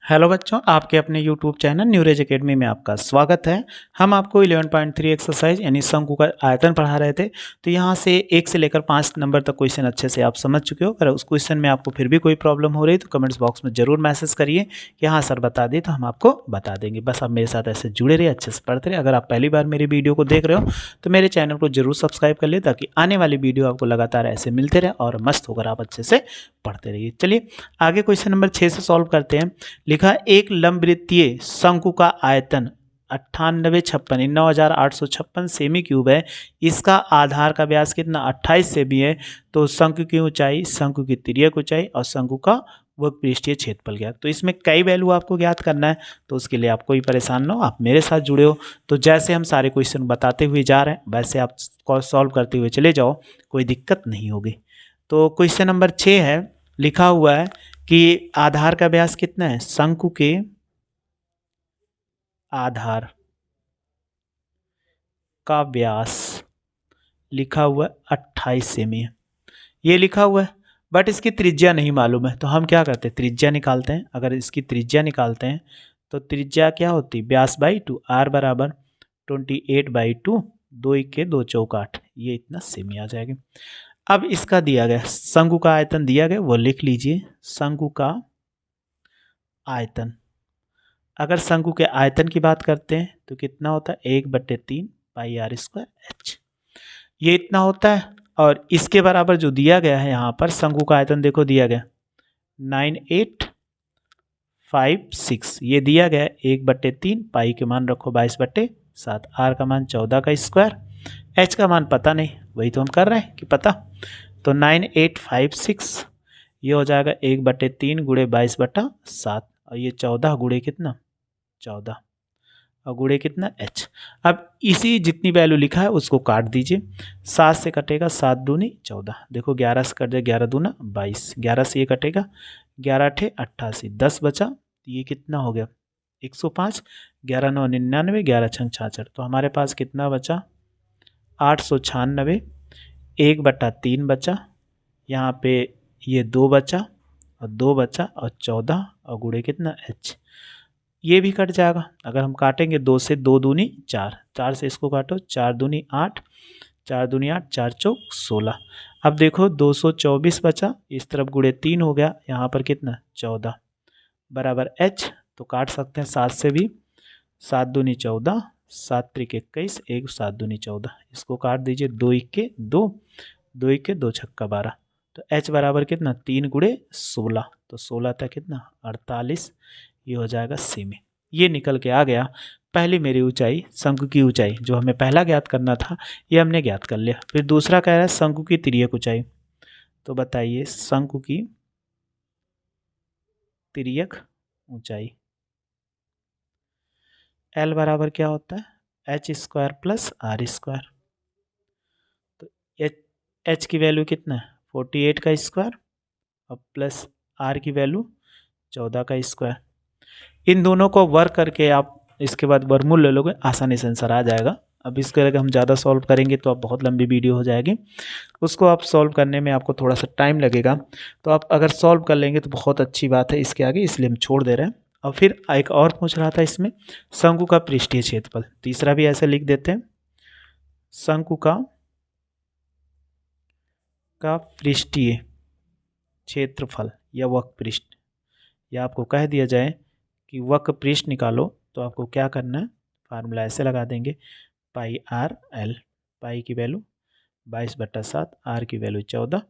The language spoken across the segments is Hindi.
हेलो बच्चों, आपके अपने YouTube चैनल न्यूरेज एकेडमी में आपका स्वागत है। हम आपको 11.3 एक्सरसाइज यानी शंकु का आयतन पढ़ा रहे थे। तो यहाँ से 1 से लेकर 5 नंबर तक क्वेश्चन अच्छे से आप समझ चुके हो। अगर उस क्वेश्चन में आपको फिर भी कोई प्रॉब्लम हो रही तो कमेंट्स बॉक्स में ज़रूर मैसेज करिए कि हाँ सर बता दिए, तो हम आपको बता देंगे। बस आप मेरे साथ ऐसे जुड़े रहिए, अच्छे से पढ़ते रहे। अगर आप पहली बार मेरी वीडियो को देख रहे हो तो मेरे चैनल को जरूर सब्सक्राइब कर लिए, ताकि आने वाली वीडियो आपको लगातार ऐसे मिलते रहे और मस्त होकर आप अच्छे से पढ़ते रहिए। चलिए आगे क्वेश्चन नंबर 6 से सॉल्व करते हैं। लिखा एक लंबवृत्तीय शंकु का आयतन 9856 सेमी क्यूब है। इसका आधार का व्यास कितना 28 सेमी है। तो शंकु की ऊंचाई, शंकु की तिर्यक ऊंचाई और शंकु का वह पृष्ठीय क्षेत्रफल ज्ञात। तो इसमें कई वैल्यू आपको ज्ञात करना है, तो उसके लिए आप कोई परेशान ना हो, आप मेरे साथ जुड़े हो। तो जैसे हम सारे क्वेश्चन बताते हुए जा रहे हैं वैसे आप सॉल्व करते हुए चले जाओ, कोई दिक्कत नहीं होगी। तो क्वेश्चन नंबर 6 है, लिखा हुआ है कि आधार का व्यास कितना है। शंकु के आधार का व्यास लिखा हुआ है 28 सेमी है, ये लिखा हुआ है, बट इसकी त्रिज्या नहीं मालूम है। तो हम क्या करते हैं, त्रिज्या निकालते हैं। अगर इसकी त्रिज्या निकालते हैं तो त्रिज्या क्या होती है, व्यास बाई 2, आर बराबर 28/2, 2 1 2 चौक 8, ये इतना सेमी आ जाएगा। अब इसका दिया गया शंकु का आयतन दिया गया, वो लिख लीजिए। शंकु का आयतन, अगर शंकु के आयतन की बात करते हैं तो कितना होता है 1/3 पाई आर स्क्वायर एच, ये इतना होता है। और इसके बराबर जो दिया गया है यहाँ पर शंकु का आयतन देखो दिया गया 9856, ये दिया गया 1/3, पाई के मान रखो 22/7, आर का मान 14 का स्क्वायर, एच का मान पता नहीं, वही तो हम कर रहे हैं कि पता। तो 9856 ये हो जाएगा 1/3 गुणे 22/7, और ये 14 गुणे कितना 14, और गुणे कितना h। अब इसी जितनी वैल्यू लिखा है उसको काट दीजिए। 7 से कटेगा 7 दूनी 14, देखो 11 से कट जाए 11 दूना 22, 11 से ये कटेगा 11 अठे 88, 10 बचा, ये कितना हो गया 105, 11 9 99, 11 6 66। तो हमारे पास कितना बचा 896, 1/3 बचा, यहाँ पे ये 2 बचा और 2 बचा और 14 और गुणे कितना h, ये भी कट जाएगा। अगर हम काटेंगे 2 से 2 दूनी 4, 4 से इसको काटो 4 दूनी 8, 4 दूनी 8, 4 चौक 16। अब देखो 224 बचा, इस तरफ गुणे 3 हो गया, यहाँ पर कितना 14 बराबर h। तो काट सकते हैं 7 से भी, 7 दूनी 14, 7 त्रिक 21, 1 7 दूनी 14, इसको काट दीजिए 2 1 2, 2 1 2 छक्का 12। तो h बराबर कितना 3 गुणे 16, तो 16 तक कितना 48, ये हो जाएगा सेमी। ये निकल के आ गया पहली मेरी ऊंचाई, शंकु की ऊंचाई जो हमें पहला ज्ञात करना था ये हमने ज्ञात कर लिया। फिर दूसरा कह रहा है शंकु की तिर्यक ऊंचाई। तो बताइए शंकु की तिर्यक ऊंचाई L बराबर क्या होता है h square plus r square. तो h की वैल्यू कितना है 48 का स्क्वायर और प्लस r की वैल्यू 14 का स्क्वायर। इन दोनों को वर्क करके आप इसके बाद वर्गमूल ले लोगे, आसानी से आंसर आ जाएगा। अब इसके अगर हम ज़्यादा सॉल्व करेंगे तो आप बहुत लंबी वीडियो हो जाएगी, उसको आप सॉल्व करने में आपको थोड़ा सा टाइम लगेगा। तो आप अगर सॉल्व कर लेंगे तो बहुत अच्छी बात है इसके आगे, इसलिए हम छोड़ दे रहे हैं। और फिर एक और पूछ रहा था इसमें शंकु का पृष्ठीय क्षेत्रफल, तीसरा भी ऐसे लिख देते हैं शंकु का पृष्ठीय क्षेत्रफल या वक्र पृष्ठ, या आपको कह दिया जाए कि वक्र पृष्ठ निकालो तो आपको क्या करना है, फार्मूला ऐसे लगा देंगे पाई आर एल, पाई की वैल्यू 22/7, आर की वैल्यू 14,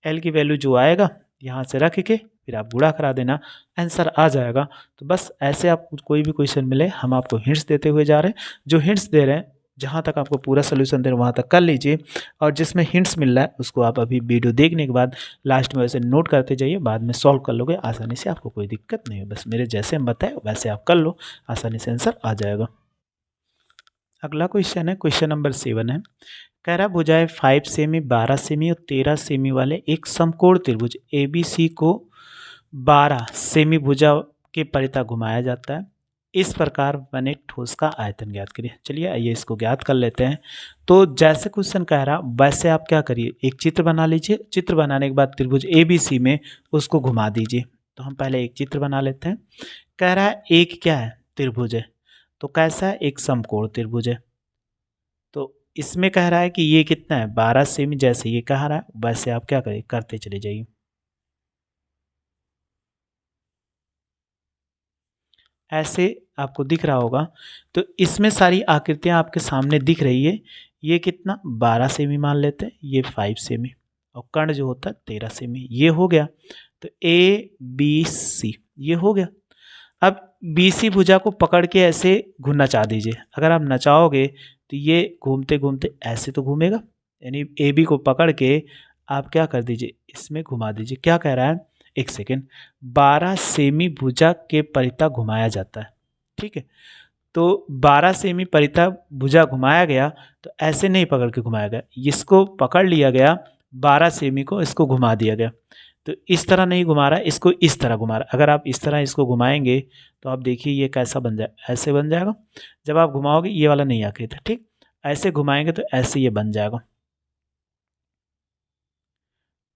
एल की वैल्यू जो आएगा यहाँ से रख के फिर आप गुणा करा देना, आंसर आ जाएगा। तो बस ऐसे आप कोई भी क्वेश्चन मिले हम आपको हिंट्स देते हुए जा रहे हैं, जो हिंट्स दे रहे हैं जहाँ तक आपको पूरा सोल्यूशन दे रहे हैं वहाँ तक कर लीजिए, और जिसमें हिंट्स मिल रहा है उसको आप अभी वीडियो देखने के बाद लास्ट में वैसे नोट करते जाइए, बाद में सॉल्व कर लोगे आसानी से, आपको कोई दिक्कत नहीं है। बस मेरे जैसे हम बताए वैसे आप कर लो, आसानी से आंसर आ जाएगा। अगला क्वेश्चन है, क्वेश्चन नंबर 7 है, कह रहा भुजाएं 5 सेमी, 12 सेमी और 13 सेमी वाले एक समकोण त्रिभुज ABC को 12 सेमी भुजा के परितः घुमाया जाता है, इस प्रकार बने ठोस का आयतन ज्ञात करिए। चलिए आइए इसको ज्ञात कर लेते हैं। तो जैसे क्वेश्चन कह रहा वैसे आप क्या करिए, एक चित्र बना लीजिए, चित्र बनाने के बाद त्रिभुज ABC में उसको घुमा दीजिए। तो हम पहले एक चित्र बना लेते हैं। कह रहा है एक क्या है, त्रिभुज है। तो कैसा है, एक समकोण त्रिभुज है। तो इसमें कह रहा है कि ये कितना है, 12 सेमी। जैसे ये कह रहा है वैसे आप क्या करें, करते चले जाइए। ऐसे आपको दिख रहा होगा। तो इसमें सारी आकृतियां आपके सामने दिख रही है। ये कितना, 12 सेमी मान लेते हैं, ये 5 सेमी, और कर्ण जो होता है 13 सेमी। ये हो गया। तो ए बी सी ये हो गया। अब बी सी भुजा को पकड़ के ऐसे नचा दीजिए। अगर आप नचाओगे तो ये घूमते घूमते ऐसे तो घूमेगा, यानी ए बी को पकड़ के आप क्या कर दीजिए, इसमें घुमा दीजिए। क्या कह रहा है, एक सेकेंड, 12 सेमी भुजा के परिता घुमाया जाता है। ठीक है, तो 12 सेमी परिता भुजा घुमाया गया, तो ऐसे नहीं पकड़ के घुमाया गया, इसको पकड़ लिया गया, 12 सेमी को इसको घुमा दिया गया। तो इस तरह नहीं घुमा रहा है, इसको इस तरह घुमा रहा है। अगर आप इस तरह इसको घुमाएंगे तो आप देखिए ये कैसा बन जाए, ऐसे बन जाएगा। जब आप घुमाओगे ये वाला नहीं आकृति, ठीक, ऐसे घुमाएंगे तो ऐसे ये बन जाएगा।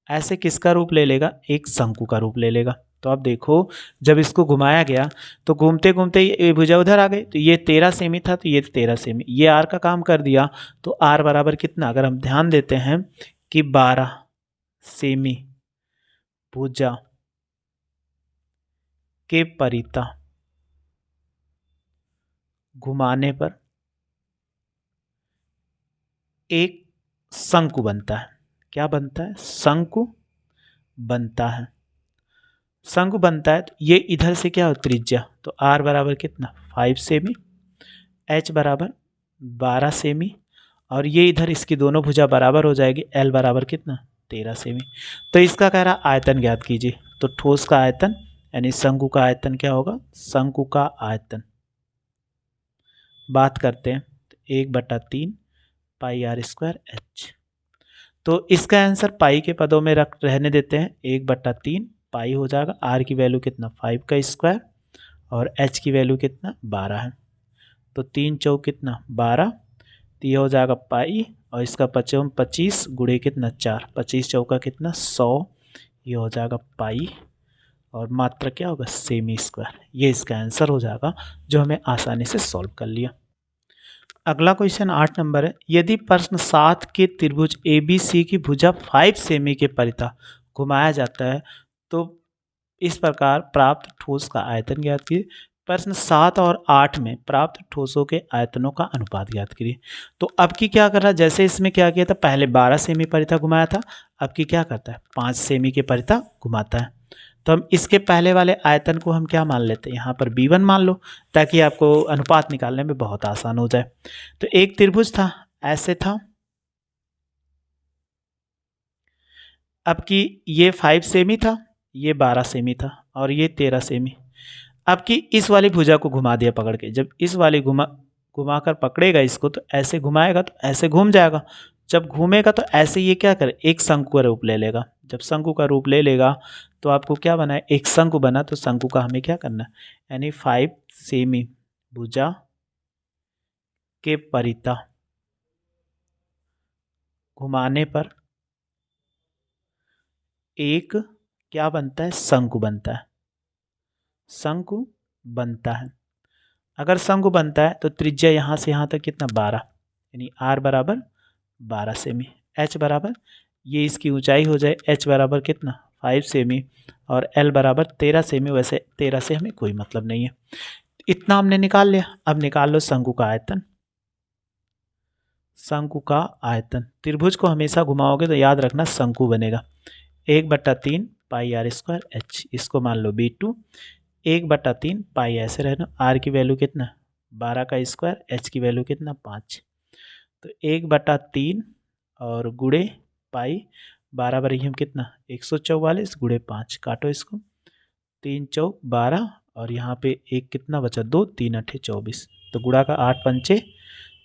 ऐसे किसका रूप ले लेगा, एक शंकु का रूप ले लेगा। तो आप देखो, जब इसको घुमाया गया तो घूमते घूमते ये भुजा उधर आ गई। तो ये 13 सेमी था, तो ये 13 सेमी, ये आर का काम कर दिया। तो आर बराबर कितना, अगर हम ध्यान देते हैं कि 12 सेमी भुजा के परिता घुमाने पर एक शंकु बनता है। क्या बनता है, शंकु बनता है। शंकु बनता है तो ये इधर से क्या हो, त्रिज्या। तो आर बराबर कितना, 5 सेमी, एच बराबर 12 सेमी, और ये इधर इसकी दोनों भुजा बराबर हो जाएगी, एल बराबर कितना, 13 सेमी। तो इसका कह रहा आयतन ज्ञात कीजिए। तो ठोस का आयतन यानी शंकु का आयतन क्या होगा, शंकु का आयतन बात करते हैं तो 1/3 पाई आर स्क्वायर एच। तो इसका आंसर पाई के पदों में रख रहने देते हैं, 1/3 पाई हो जाएगा। आर की वैल्यू कितना, 5 का स्क्वायर, और एच की वैल्यू कितना, 12 है। तो 3 चौक कितना, 12, तो ये हो जाएगा पाई, और इसका 25 गुणे कितना, 4, 25 चौका कितना, 100, ये हो जाएगा पाई, और मात्रा क्या होगा, सेमी स्क्वायर। ये इसका आंसर हो जाएगा, जो हमें आसानी से सॉल्व कर लिया। अगला क्वेश्चन 8 नंबर है, यदि प्रश्न 7 के त्रिभुज ए बी सी की भुजा 5 सेमी के परिता घुमाया जाता है तो इस प्रकार प्राप्त ठोस का आयतन ज्ञात कीजिए। प्रश्न 7 और 8 में प्राप्त ठोसों के आयतनों का अनुपात ज्ञात करिए। तो अब की क्या कर रहा है, जैसे इसमें क्या किया था, पहले 12 सेमी परिता घुमाया था, अब की क्या करता है, 5 सेमी के परिता घुमाता है। तो हम इसके पहले वाले आयतन को हम क्या मान लेते हैं, यहाँ पर b1 मान लो, ताकि आपको अनुपात निकालने में बहुत आसान हो जाए। तो एक त्रिभुज था, ऐसे था, अब की ये 5 सेमी था, ये 12 सेमी था, और ये 13 सेमी। अब की इस वाली भुजा को घुमा दिया पकड़ के, जब इस वाली घुमा कर पकड़ेगा इसको तो ऐसे घुमाएगा तो ऐसे घूम जाएगा। जब घूमेगा तो ऐसे ये क्या करे, एक शंकु का रूप ले लेगा। जब शंकु का रूप ले लेगा तो आपको क्या बना है, एक शंकु बना, तो शंकु का हमें क्या करना है, यानी 5 सेमी भुजा के परिता घुमाने पर एक क्या बनता है, शंकु बनता है। शंकु बनता है। अगर शंकु बनता है तो त्रिज्या यहाँ से यहाँ तक कितना, 12, यानी आर बराबर 12 सेमी। एच बराबर, ये इसकी ऊंचाई हो जाए, एच बराबर कितना, 5 सेमी, और एल बराबर 13 सेमी। वैसे 13 से हमें कोई मतलब नहीं है। इतना हमने निकाल लिया। अब निकाल लो शंकु का आयतन। शंकु का आयतन, त्रिभुज को हमेशा घुमाओगे तो याद रखना शंकु बनेगा। 1/3 पाई आर स्क्वायर एच, इसको मान लो b2, 1/3 पाई ऐसे रहना। आर की वैल्यू कितना, 12 का स्क्वायर, एच की वैल्यू कितना, 5। तो 1/3 और गुणे पाई, 12 बरी हम कितना, 144 गुणे 5, काटो इसको, 3 चौक 12, और यहाँ पे एक कितना बचा, 2, 3 अठे 24, तो गुणा का 8 पंचे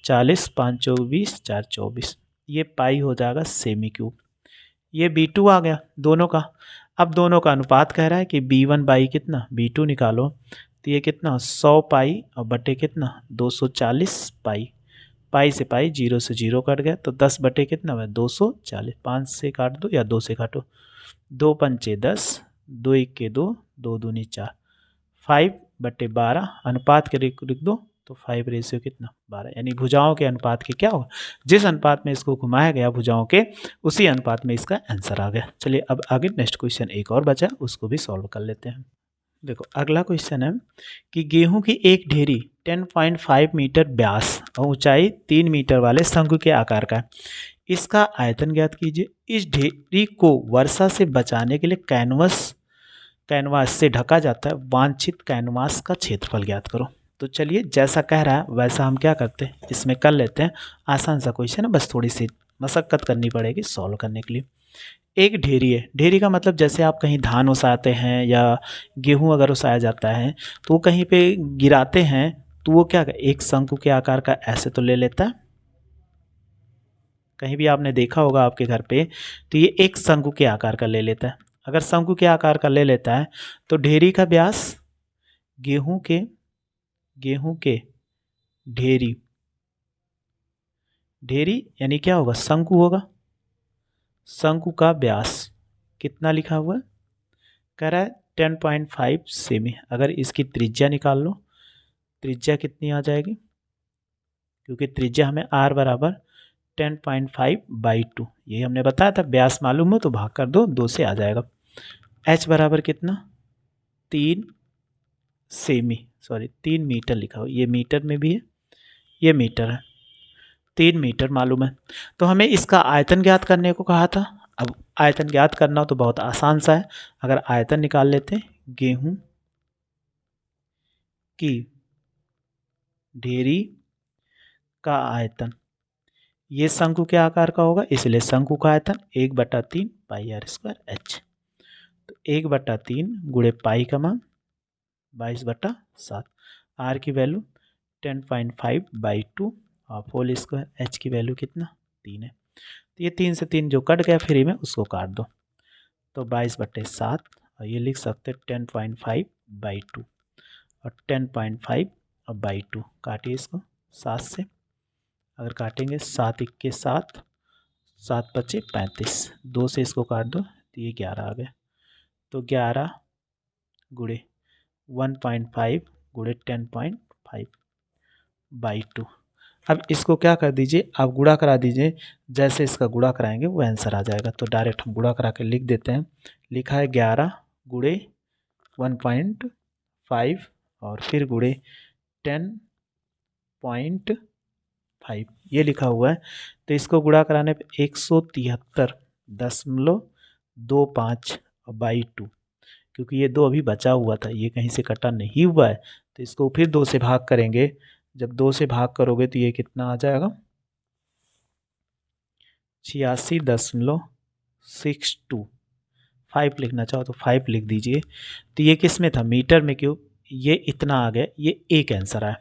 40, 5 चौक 20, 4 24, ये पाई हो जाएगा सेमी क्यूब। ये b2 आ गया दोनों का। अब दोनों का अनुपात कह रहा है कि b1 बाई कितना, b2 निकालो, तो ये कितना, 100 पाई और बटे कितना, 240 पाई। पाई से पाई, 0 से 0 कट गया, तो 10 बटे कितना है, 240। 5 से काट दो या 2 से काटो, 2 पंचे 10, 2 1 के 2, 2 दूनी 4, 5/12 अनुपात के लिख दो तो 5 कितना 12, यानी भुजाओं के अनुपात के क्या होगा, जिस अनुपात में इसको घुमाया गया भुजाओं के उसी अनुपात में इसका आंसर आ गया। चलिए अब आगे नेक्स्ट क्वेश्चन एक और बचा, उसको भी सॉल्व कर लेते हैं। देखो अगला क्वेश्चन है कि गेहूं की एक ढेरी 10.5 मीटर व्यास और ऊंचाई 3 मीटर वाले शंकु के आकार का है। इसका आयतन ज्ञात कीजिए। इस ढेरी को वर्षा से बचाने के लिए कैनवास से ढका जाता है। वांछित कैनवास का क्षेत्रफल ज्ञात करो। तो चलिए जैसा कह रहा है वैसा हम क्या करते हैं, इसमें कर लेते हैं। आसान सा क्वेश्चन है, बस थोड़ी सी मशक्कत करनी पड़ेगी सॉल्व करने के लिए। एक ढेरी है, ढेरी का मतलब जैसे आप कहीं धान ओसाते हैं या गेहूं अगर ओसाया जाता है तो वो कहीं पे गिराते हैं तो वो क्या एक शंकु के आकार का ऐसे तो ले लेता है। कहीं भी आपने देखा होगा आपके घर पे तो ये एक शंकु के आकार का ले लेता है। अगर शंकु के आकार का ले लेता है तो ढेरी का व्यास गेहूं के ढेरी यानी क्या होगा, शंकु होगा। शंकु का व्यास कितना लिखा हुआ है, कह रहा है 10.5 सेमी। अगर इसकी त्रिज्या निकाल लो, त्रिज्या कितनी आ जाएगी, क्योंकि त्रिज्या हमें r बराबर 10.5/2 यही हमने बताया था। व्यास मालूम हो तो भाग कर दो, 2 से आ जाएगा। h बराबर कितना 3 मीटर लिखा हो, ये मीटर में भी है, ये मीटर है, 3 मीटर मालूम है। तो हमें इसका आयतन ज्ञात करने को कहा था। अब आयतन ज्ञात करना हो तो बहुत आसान सा है। अगर आयतन निकाल लेते हैं, गेहूं की ढेरी का आयतन, ये शंकु के आकार का होगा इसलिए शंकु का आयतन 1/3 πr² h। तो 1/3 गुणे पाई का मान 22/7, r की वैल्यू 10.5/2 और होल स्क्वायर, h की वैल्यू कितना 3 है। तो ये 3 से 3 जो कट गया फ्री में उसको काट दो तो 22/7 और ये लिख सकते 10.5/2 और 10.5 और 2 काटिए इसको 7 से। अगर काटेंगे 7 × 7, 7 × 5 = 35, 2 से इसको काट दो तो ये 11 आ गया। तो 11 गुणे 1.5 गुणे 10.5/2। अब इसको क्या कर दीजिए, आप गुणा करा दीजिए। जैसे इसका गुणा कराएंगे वो आंसर आ जाएगा। तो डायरेक्ट हम गुणा करा के लिख देते हैं। लिखा है 11 गुणे 1.5 और फिर गुणे 10.5 ये लिखा हुआ है। तो इसको गुणा कराने पे 173.25/2, क्योंकि ये 2 अभी बचा हुआ था, ये कहीं से कटा नहीं हुआ है। तो इसको फिर 2 से भाग करेंगे। जब 2 से भाग करोगे तो ये कितना आ जाएगा 86.62। 5 लिखना चाहो तो 5 लिख दीजिए। तो ये किस में था, मीटर में, क्यों ये इतना आ गया, ये एक आंसर आया।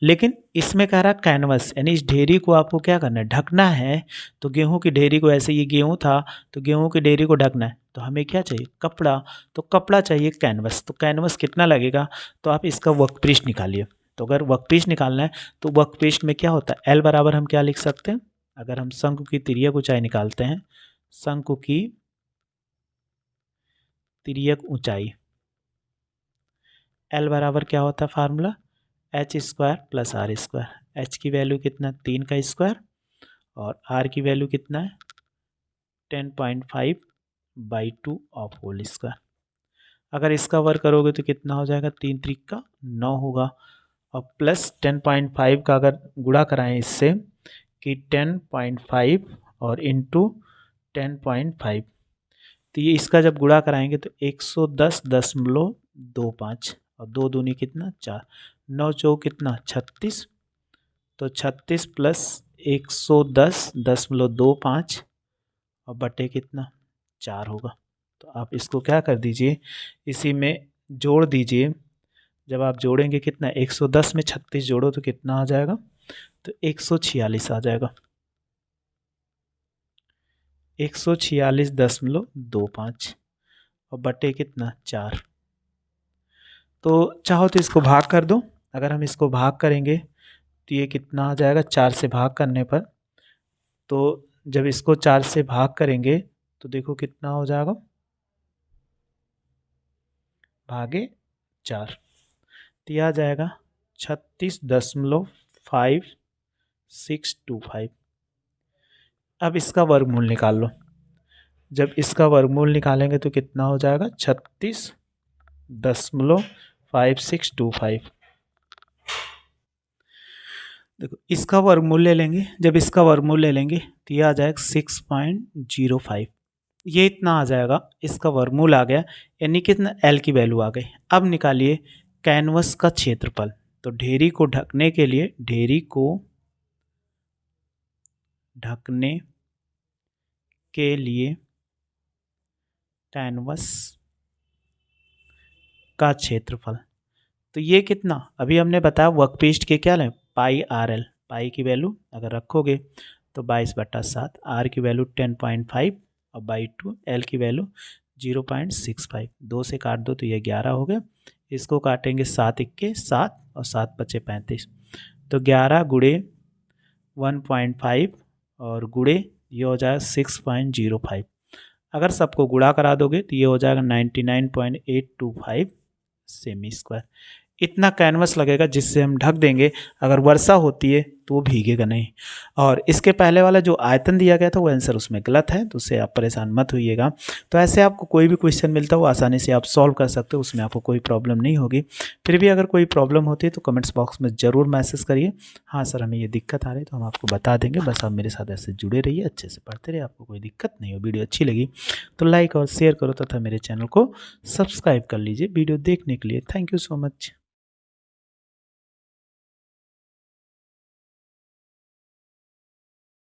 लेकिन इसमें कह रहा कैनवस, यानी इस ढेरी को आपको क्या करना है, ढकना है। तो गेहूं की ढेरी को, ऐसे ये गेहूं था तो गेहूं की ढेरी को ढकना है तो हमें क्या चाहिए, कपड़ा। तो कपड़ा चाहिए कैनवस। तो कैनवस कितना लगेगा, तो आप इसका वर्कपीस निकालिए। तो अगर वर्कपीस निकालना है तो वर्कपीस में क्या होता है, एल बराबर हम क्या लिख सकते हैं, अगर हम शंकु की तिर्यक ऊंचाई निकालते हैं, शंकु की तिर्यक ऊंचाई, एल बराबर क्या होता है फार्मूला, h² + r²। h की वैल्यू कितना 3 का स्क्वायर और r की वैल्यू कितना है 10.5/2 ऑफ होल स्क्वायर। अगर इसका वर्क करोगे तो कितना हो जाएगा, 3 × 3 = 9 होगा और प्लस 10.5 का अगर गुणा कराएं इससे कि 10.5 और इंटू 10.5, तो ये इसका जब गुणा कराएंगे तो 110.25 और 2 दूनी कितना 4, 9 चौक कितना 36। तो 36 + 110.25 और बटे कितना 4 होगा। तो आप इसको क्या कर दीजिए, इसी में जोड़ दीजिए। जब आप जोड़ेंगे कितना 110 में 36 जोड़ो तो कितना आ जाएगा, तो 146 आ जाएगा, 146.25 और बटे कितना 4। तो चाहो तो इसको भाग कर दो। अगर हम इसको भाग करेंगे तो ये कितना आ जाएगा, 4 से भाग करने पर। तो जब इसको 4 से भाग करेंगे तो देखो कितना हो जाएगा, भागे 4। तो यह आ जाएगा 36.5625। अब इसका वर्गमूल निकाल लो। जब इसका वर्गमूल निकालेंगे तो कितना हो जाएगा 36.5625। देखो इसका वर्गमूल ले लेंगे, जब इसका वर्गमूल ले लेंगे तो ये आ जाएगा 6.05। ये इतना आ जाएगा, इसका वर्गमूल आ गया, यानी कितना एल की वैल्यू आ गई। अब निकालिए कैनवस का क्षेत्रफल। तो ढेरी को ढकने के लिए, ढेरी को ढकने के लिए कैनवस का क्षेत्रफल, तो ये कितना, अभी हमने बताया वर्कपीस के क्या लें, पाई आर एल। पाई की वैल्यू अगर रखोगे तो 22/7, आर की वैल्यू 10.5 और 2, एल की वैल्यू 0.65। 2 से काट दो तो ये 11 हो गया। इसको काटेंगे 7 इक्के 7 और 7 बचे 35। तो 11 गुणे 1.5 और गुणे ये हो जाएगा 6.05। अगर सबको गुणा करा दोगे तो ये हो जाएगा 99.825 सेमी स्क्वायर। इतना कैनवस लगेगा जिससे हम ढक देंगे, अगर वर्षा होती है तो वो भीगेगा नहीं। और इसके पहले वाला जो आयतन दिया गया था वो आंसर उसमें गलत है, तो उससे आप परेशान मत होइएगा। तो ऐसे आपको कोई भी क्वेश्चन मिलता है वो आसानी से आप सॉल्व कर सकते हो, उसमें आपको कोई प्रॉब्लम नहीं होगी। फिर भी अगर कोई प्रॉब्लम होती है तो कमेंट्स बॉक्स में ज़रूर मैसेज करिए, हाँ सर हमें ये दिक्कत आ रही है, तो हम आपको बता देंगे। बस आप मेरे साथ ऐसे जुड़े रहिए, अच्छे से पढ़ते रहिए, आपको कोई दिक्कत नहीं हो। वीडियो अच्छी लगी तो लाइक और शेयर करो तथा मेरे चैनल को सब्सक्राइब कर लीजिए। वीडियो देखने के लिए थैंक यू सो मच।